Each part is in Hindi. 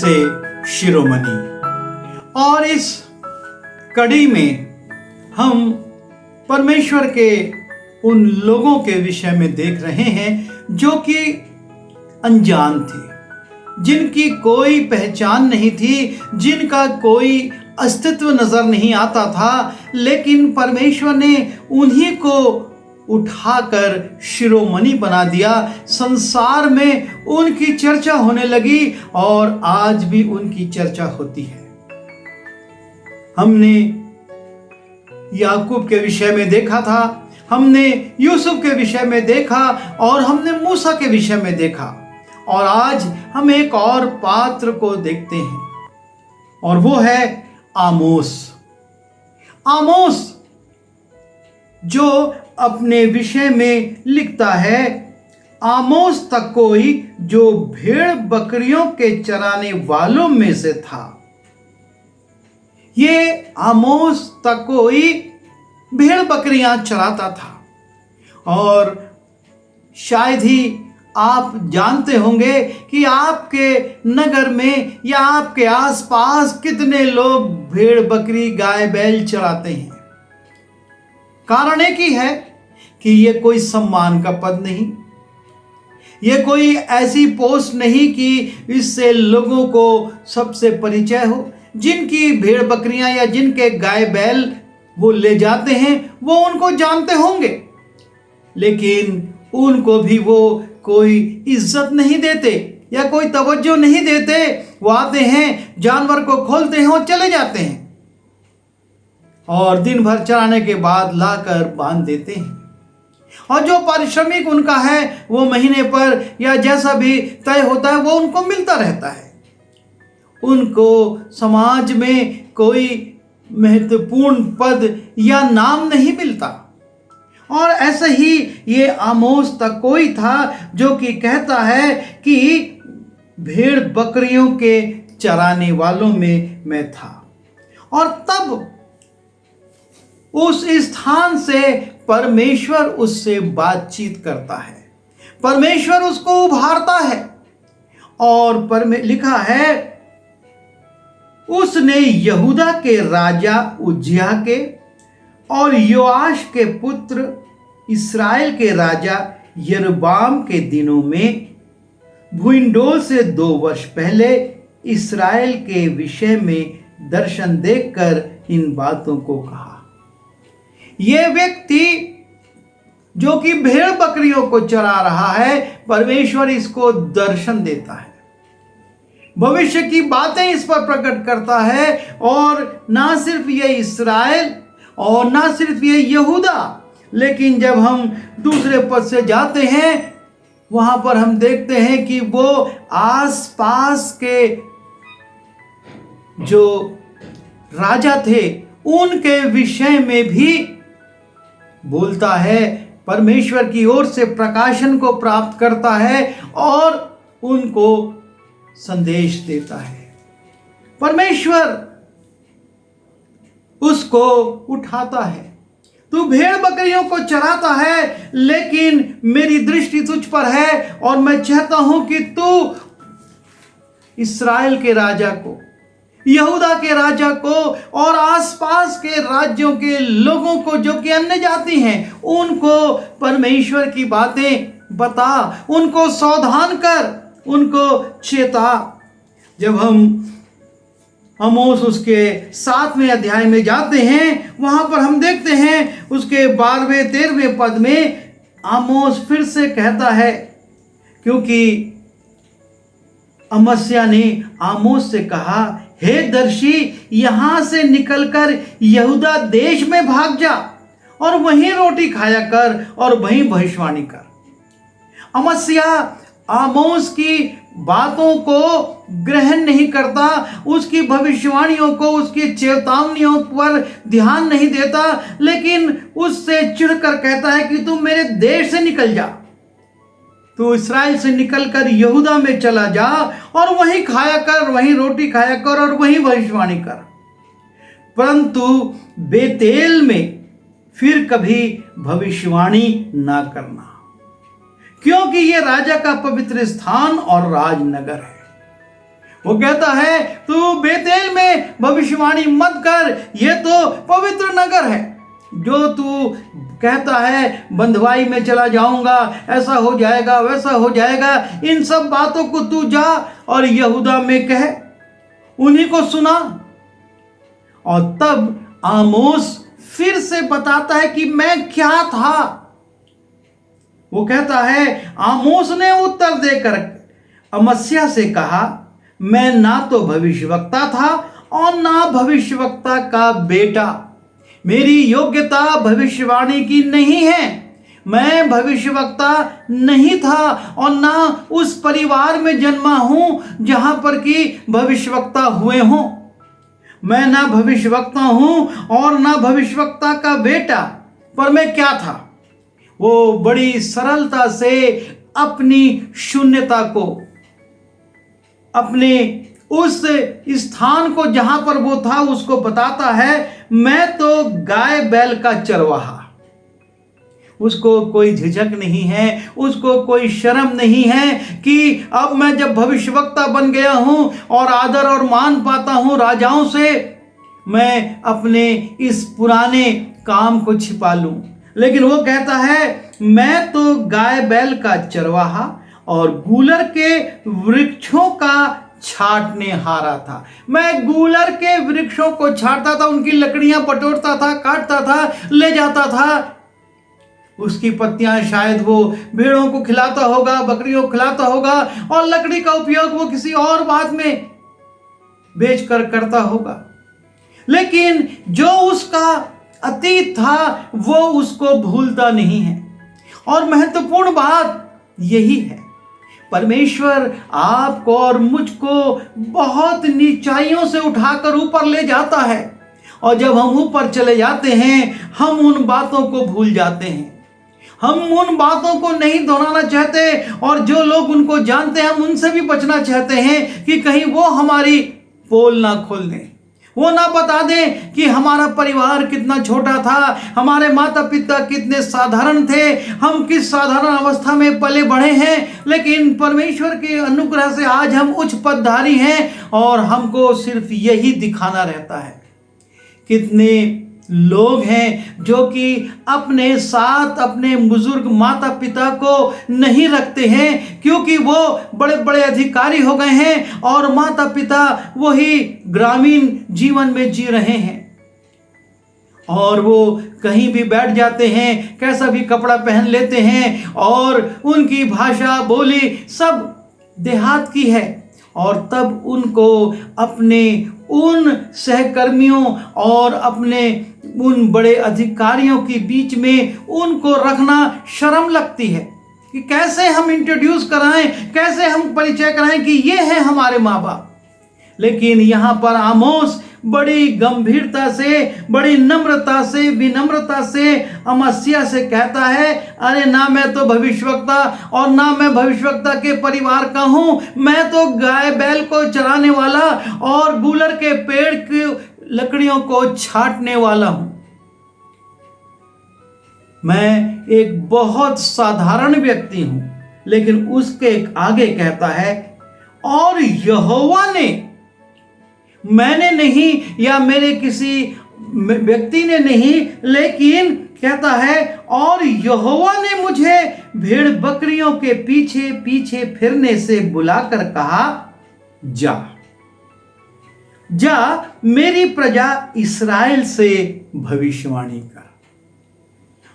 से शिरोमणि। और इस कड़ी में हम परमेश्वर के उन लोगों के विषय में देख रहे हैं जो कि अनजान थे, जिनकी कोई पहचान नहीं थी, जिनका कोई अस्तित्व नजर नहीं आता था, लेकिन परमेश्वर ने उन्हीं को उठाकर शिरोमणि बना दिया। संसार में उनकी चर्चा होने लगी और आज भी उनकी चर्चा होती है। हमने याकूब के विषय में देखा था, हमने यूसुफ के विषय में देखा और हमने मूसा के विषय में देखा, और आज हम एक और पात्र को देखते हैं और वो है आमोस। आमोस जो अपने विषय में लिखता है, आमोस तक कोई जो भेड़ बकरियों के चराने वालों में से था। ये आमोस तक कोई भेड़ बकरियां चराता था। और शायद ही आप जानते होंगे कि आपके नगर में या आपके आसपास कितने लोग भेड़ बकरी गाय बैल चराते हैं। कारण एक ही है कि ये कोई सम्मान का पद नहीं, ये कोई ऐसी पोस्ट नहीं कि इससे लोगों को सबसे परिचय हो। जिनकी भेड़ बकरियां या जिनके गाय बैल वो ले जाते हैं वो उनको जानते होंगे, लेकिन उनको भी वो कोई इज्जत नहीं देते या कोई तवज्जो नहीं देते। वो आते हैं, जानवर को खोलते हैं और चले जाते हैं और दिन भर चराने के बाद लाकर बांध देते हैं। और जो पारिश्रमिक उनका है वो महीने पर या जैसा भी तय होता है वो उनको मिलता रहता है। उनको समाज में कोई महत्वपूर्ण पद या नाम नहीं मिलता। और ऐसे ही ये आमोस तक कोई था जो कि कहता है कि भेड़ बकरियों के चराने वालों में मैं था। और तब उस स्थान से परमेश्वर उससे बातचीत करता है, परमेश्वर उसको उभारता है। और लिखा है, उसने यहूदा के राजा उज्जियाह के और योआश के पुत्र इस्राएल के राजा यरबाम के दिनों में भूइंडोल से 2 वर्ष पहले इस्राएल के विषय में दर्शन देखकर इन बातों को कहा। यह व्यक्ति जो कि भेड़ बकरियों को चरा रहा है, परमेश्वर इसको दर्शन देता है, भविष्य की बातें इस पर प्रकट करता है। और ना सिर्फ ये इस्राएल और ना सिर्फ ये यहूदा, लेकिन जब हम दूसरे पद से जाते हैं वहां पर हम देखते हैं कि वो आसपास के जो राजा थे उनके विषय में भी बोलता है, परमेश्वर की ओर से प्रकाशन को प्राप्त करता है और उनको संदेश देता है। परमेश्वर उसको उठाता है। तू भेड़ बकरियों को चराता है, लेकिन मेरी दृष्टि तुझ पर है और मैं चाहता हूं कि तू इस्राएल के राजा को, यहूदा के राजा को और आसपास के राज्यों के लोगों को जो कि अन्य जाति हैं, उनको परमेश्वर की बातें बता, उनको सावधान कर, उनको चेता। जब हम आमोस उसके 7वें अध्याय में जाते हैं, वहां पर हम देखते हैं उसके 12वें 13वें पद में आमोस फिर से कहता है, क्योंकि अमस्या ने आमोस से कहा, हे दर्शी, यहां से निकलकर यहूदा देश में भाग जा और वहीं रोटी खाया कर और वहीं भविष्यवाणी कर। अमस्या आमोस की बातों को ग्रहण नहीं करता, उसकी भविष्यवाणियों को, उसकी चेतावनियों पर ध्यान नहीं देता, लेकिन उससे चिढ़कर कहता है कि तू मेरे देश से निकल जा, तू इस्राएल से निकलकर यहूदा में चला जा और वहीं खाया कर, वहीं रोटी खाया कर और वहीं भविष्यवाणी कर। परंतु बेतेल में फिर कभी भविष्यवाणी ना करना, क्योंकि यह राजा का पवित्र स्थान और राजनगर है। वो कहता है तू बेतेल में भविष्यवाणी मत कर, ये तो पवित्र नगर है। जो तू कहता है बंधुआई में चला जाऊंगा, ऐसा हो जाएगा वैसा हो जाएगा, इन सब बातों को तू जा और यहूदा में कह, उन्हीं को सुना। और तब आमोस फिर से बताता है कि मैं क्या था। वो कहता है, आमोस ने उत्तर देकर अमस्या से कहा, मैं ना तो भविष्यवक्ता था और ना भविष्यवक्ता का बेटा, मेरी योग्यता भविष्यवाणी की नहीं है, मैं भविष्यवक्ता नहीं था और ना उस परिवार में जन्मा हूं जहां पर कि भविष्यवक्ता हुए हों। मैं ना भविष्यवक्ता हूं और ना भविष्यवक्ता का बेटा, पर मैं क्या था। वो बड़ी सरलता से अपनी शून्यता को, अपने उस स्थान को जहां पर वो था उसको बताता है, मैं तो गाय बैल का चरवाहा। उसको कोई झिझक नहीं है, उसको कोई शर्म नहीं है कि अब मैं जब भविष्यवक्ता बन गया हूं और आदर और मान पाता हूं राजाओं से, मैं अपने इस पुराने काम को छिपा लूं। लेकिन वो कहता है, मैं तो गाय बैल का चरवाहा और गूलर के वृक्षों का छाटने हारा था। मैं गूलर के वृक्षों को छाटता था, उनकी लकड़ियां बटोरता था, काटता था, ले जाता था। उसकी पत्तियां शायद वो भेड़ों को खिलाता होगा, बकरियों को खिलाता होगा, और लकड़ी का उपयोग वो किसी और बात में बेचकर करता होगा। लेकिन जो उसका अतीत था वो उसको भूलता नहीं है। और महत्वपूर्ण बात यही है, परमेश्वर आपको और मुझको बहुत नीचाइयों से उठाकर ऊपर ले जाता है, और जब हम ऊपर चले जाते हैं हम उन बातों को भूल जाते हैं, हम उन बातों को नहीं दोहराना चाहते, और जो लोग उनको जानते हैं हम उनसे भी बचना चाहते हैं कि कहीं वो हमारी पोल ना खोल दें, वो ना बता दें कि हमारा परिवार कितना छोटा था, हमारे माता पिता कितने साधारण थे, हम किस साधारण अवस्था में पले बढ़े हैं। लेकिन परमेश्वर के अनुग्रह से आज हम उच्च पदधारी हैं और हमको सिर्फ यही दिखाना रहता है। कितने लोग हैं जो कि अपने साथ अपने बुजुर्ग माता पिता को नहीं रखते हैं, क्योंकि वो बड़े बड़े अधिकारी हो गए हैं और माता पिता वही ग्रामीण जीवन में जी रहे हैं, और वो कहीं भी बैठ जाते हैं, कैसा भी कपड़ा पहन लेते हैं, और उनकी भाषा बोली सब देहात की है। और तब उनको अपने उन सहकर्मियों और अपने उन बड़े अधिकारियों के बीच में उनको रखना शर्म लगती है कि कैसे हम इंट्रोड्यूस कराएं, कैसे हम परिचय कराएं कि ये हैं हमारे माँ बाप। लेकिन यहाँ पर आमोस बड़ी गंभीरता से, बड़ी नम्रता से, विनम्रता से अमस्या से कहता है, अरे ना मैं तो भविष्यवक्ता और ना मैं भविष्यवक्ता के परिवार का हूं, मैं तो गाय बैल को चराने वाला और गूलर के पेड़ की लकड़ियों को छाटने वाला हूं। मैं एक बहुत साधारण व्यक्ति हूं। लेकिन उसके आगे कहता है, और यहोवा ने, मैंने नहीं या मेरे किसी व्यक्ति ने नहीं, लेकिन कहता है, और यहोवा ने मुझे भेड़ बकरियों के पीछे पीछे फिरने से बुलाकर कहा, जा जा मेरी प्रजा इस्राएल से भविष्यवाणी कर।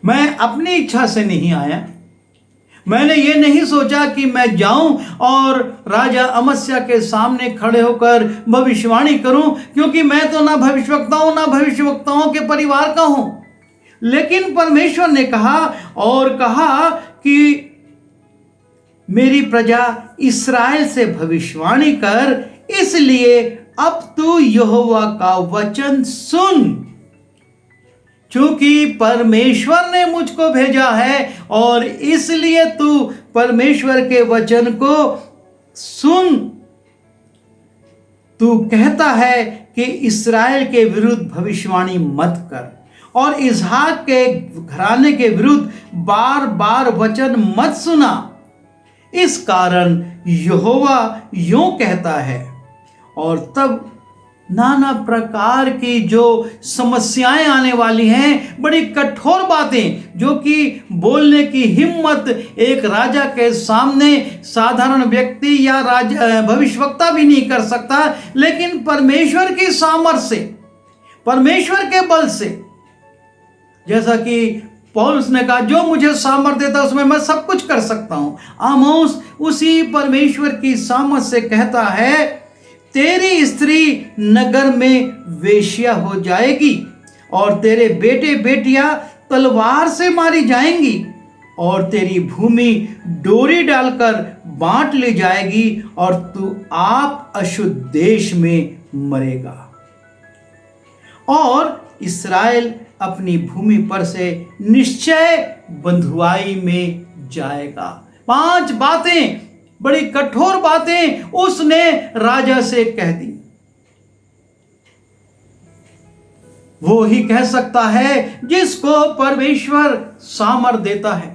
मैं अपनी इच्छा से नहीं आया, मैंने ये नहीं सोचा कि मैं जाऊं और राजा अमस्या के सामने खड़े होकर भविष्यवाणी करूं, क्योंकि मैं तो ना भविष्यवक्ता हूं ना भविष्यवक्ताओं के परिवार का हूं। लेकिन परमेश्वर ने कहा और कहा कि मेरी प्रजा इस्राएल से भविष्यवाणी कर, इसलिए अब तू यहोवा का वचन सुन, क्योंकि परमेश्वर ने मुझको भेजा है, और इसलिए तू परमेश्वर के वचन को सुन। तू कहता है कि इस्राएल के विरुद्ध भविष्यवाणी मत कर और इसहाक के घराने के विरुद्ध बार बार वचन मत सुना। इस कारण यहोवा यूं कहता है, और तब नाना प्रकार की जो समस्याएं आने वाली हैं, बड़ी कठोर बातें जो कि बोलने की हिम्मत एक राजा के सामने साधारण व्यक्ति या भविष्यवक्ता भी नहीं कर सकता, लेकिन परमेश्वर की सामर्थ्य से, परमेश्वर के बल से, जैसा कि पौलुस ने कहा, जो मुझे सामर्थ्य देता उसमें मैं सब कुछ कर सकता हूं। आमोस उसी परमेश्वर की सामर्थ्य से कहता है, तेरी स्त्री नगर में वेश्या हो जाएगी और तेरे बेटे बेटियां तलवार से मारी जाएंगी और तेरी भूमि डोरी डालकर बांट ली जाएगी और तू आप अशुद्ध देश में मरेगा और इस्राएल अपनी भूमि पर से निश्चय बंधुआई में जाएगा। 5 बातें, बड़ी कठोर बातें उसने राजा से कह दी। वो ही कह सकता है जिसको परमेश्वर सामर्थ्य देता है,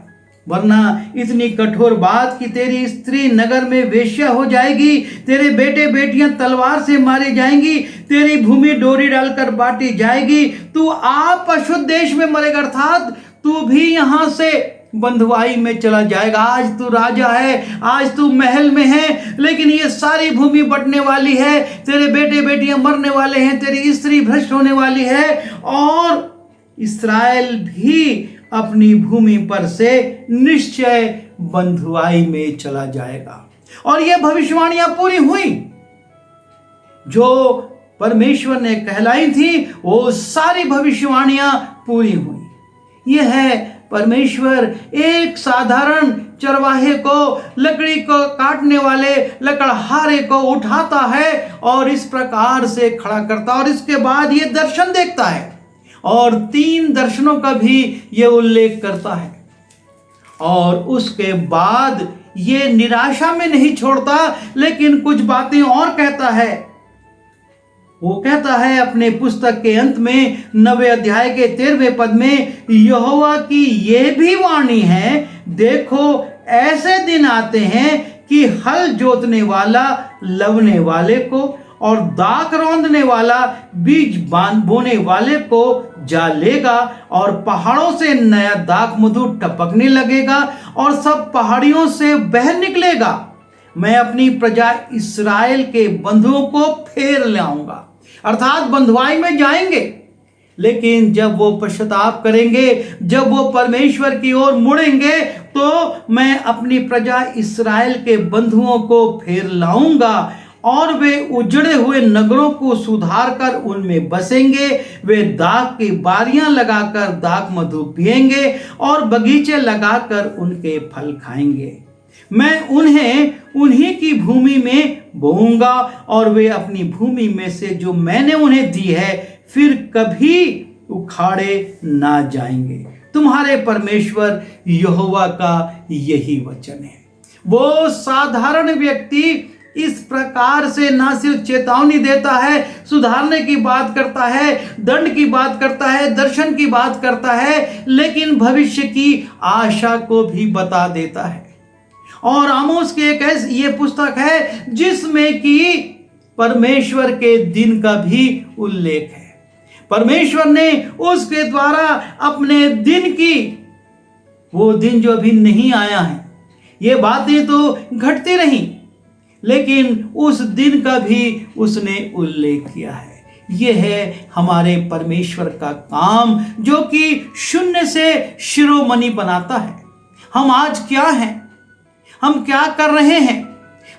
वरना इतनी कठोर बात कि तेरी स्त्री नगर में वेश्या हो जाएगी, तेरे बेटे बेटियां तलवार से मारे जाएंगी, तेरी भूमि डोरी डालकर बांटी जाएगी, तू आप अशुद्ध देश में मरेगा, अर्थात तू भी यहां से बंधुआई में चला जाएगा। आज तू राजा है, आज तू महल में है, लेकिन ये सारी भूमि बंटने वाली है, तेरे बेटे बेटियां मरने वाले हैं, तेरी स्त्री भ्रष्ट होने वाली है और इस्राएल भी अपनी भूमि पर से निश्चय बंधुआई में चला जाएगा। और ये भविष्यवाणियां पूरी हुई, जो परमेश्वर ने कहलाई थी वो सारी भविष्यवाणियां पूरी हुई। यह है परमेश्वर एक साधारण चरवाहे को, लकड़ी को काटने वाले लकड़हारे को उठाता है और इस प्रकार से खड़ा करता है और इसके बाद ये दर्शन देखता है और 3 दर्शनों का भी ये उल्लेख करता है और उसके बाद ये निराशा में नहीं छोड़ता, लेकिन कुछ बातें और कहता है। वो कहता है अपने पुस्तक के अंत में 9वें अध्याय के 13वें पद में, यहोवा की ये भी वाणी है, देखो ऐसे दिन आते हैं कि हल जोतने वाला लवने वाले को और दाख रौंदने वाला बीज बोने वाले को जा लेगा और पहाड़ों से नया दाख मधु टपकने लगेगा और सब पहाड़ियों से बह निकलेगा। मैं अपनी प्रजा इस्राएल के बंधुओं को फेर लाऊंगा, अर्थात बंधुआई में जाएंगे, लेकिन जब वो पश्चाताप करेंगे, जब वो परमेश्वर की ओर मुड़ेंगे, तो मैं अपनी प्रजा इस्राएल के बंधुओं को फेर लाऊंगा और वे उजड़े हुए नगरों को सुधार कर उनमें बसेंगे। वे दाख की बारियां लगाकर दाख मधु पिएंगे और बगीचे लगाकर उनके फल खाएंगे। मैं उन्हें उन्हीं की भूमि में बोऊंगा और वे अपनी भूमि में से जो मैंने उन्हें दी है फिर कभी उखाड़े ना जाएंगे। तुम्हारे परमेश्वर यहोवा का यही वचन है। वो साधारण व्यक्ति इस प्रकार से ना सिर्फ चेतावनी देता है, सुधारने की बात करता है, दंड की बात करता है, दर्शन की बात करता है, लेकिन भविष्य की आशा को भी बता देता है। और आमोस की एक ऐसी ये पुस्तक है जिसमें कि परमेश्वर के दिन का भी उल्लेख है। परमेश्वर ने उसके द्वारा अपने दिन की, वो दिन जो अभी नहीं आया है, ये बातें तो घटती रहीं, लेकिन उस दिन का भी उसने उल्लेख किया है। यह है हमारे परमेश्वर का काम जो कि शून्य से शिरोमणि बनाता है। हम आज क्या हैं, हम क्या कर रहे हैं,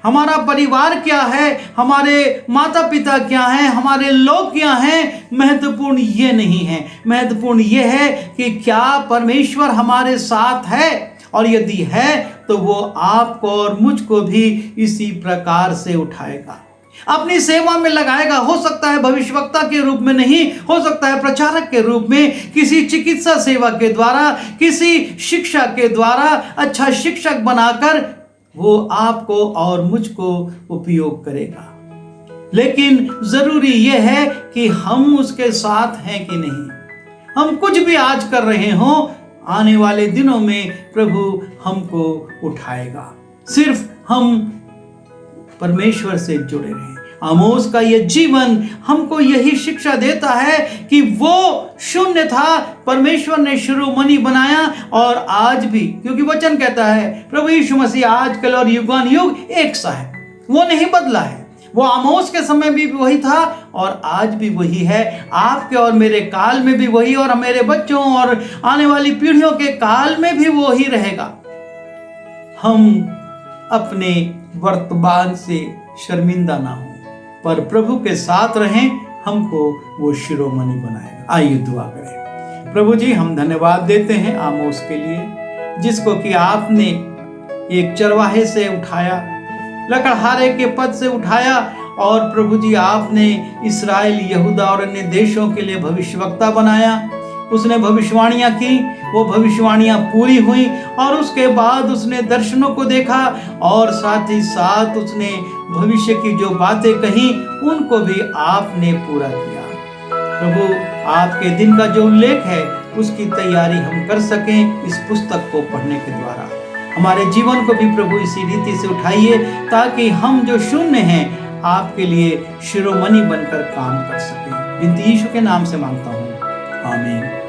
हमारा परिवार क्या है, हमारे माता पिता क्या हैं, हमारे लोग क्या हैं, महत्वपूर्ण ये नहीं है। महत्वपूर्ण ये है कि क्या परमेश्वर हमारे साथ है, और यदि है तो वो आपको और मुझको भी इसी प्रकार से उठाएगा, अपनी सेवा में लगाएगा। हो सकता है भविष्यवक्ता के रूप में नहीं, हो सकता है प्रचारक के रूप में, किसी चिकित्सा सेवा के द्वारा, किसी शिक्षा के द्वारा, अच्छा शिक्षक बनाकर वो आपको और मुझको उपयोग करेगा। लेकिन जरूरी यह है कि हम उसके साथ हैं कि नहीं। हम कुछ भी आज कर रहे हों, आने वाले दिनों में प्रभु हमको उठाएगा। सिर्फ हम परमेश्वर से जुड़े रहें, आमोस का ये जीवन हमको यही शिक्षा देता है कि वो शून्य था, परमेश्वर ने शिरोमणि बनाया, और आज भी, क्योंकि वचन कहता है प्रभु यीशु मसीह आजकल और युगानुयुग एक सा है, वो नहीं बदला है। वो आमोस के समय भी वही था और आज भी वही है, आपके और मेरे काल में भी वही, और मेरे बच्चों और आने वाली पीढ़ियों के काल में भी वही रहेगा। हम अपने वर्तमान से शर्मिंदा ना हो, पर प्रभु के साथ रहें, हमको वो शिरोमणि बनाएगा। आइए दुआ करें। प्रभु जी, हम धन्यवाद देते हैं आमोस के लिए, जिसको कि आपने एक चरवाहे से उठाया, लकड़हारे के पद से उठाया, और प्रभु जी आपने इस्राएल, यहूदा और अन्य देशों के लिए भविष्यवक्ता बनाया। उसने भविष्यवाणियां की, वो भविष्यवाणियां पूरी हुई, और उसके बाद उसने दर्शनों को देखा, और साथ ही साथ उसने भविष्य की जो बातें कही उनको भी आपने पूरा किया। प्रभु, आपके दिन का जो उल्लेख है उसकी तैयारी हम कर सकें इस पुस्तक को पढ़ने के द्वारा। हमारे जीवन को भी प्रभु इसी रीति से उठाइए, ताकि हम जो शून्य हैं आपके लिए शिरोमणि बनकर काम कर सकें। बिनती यीशु के नाम से मांगता हूँ, आमीन।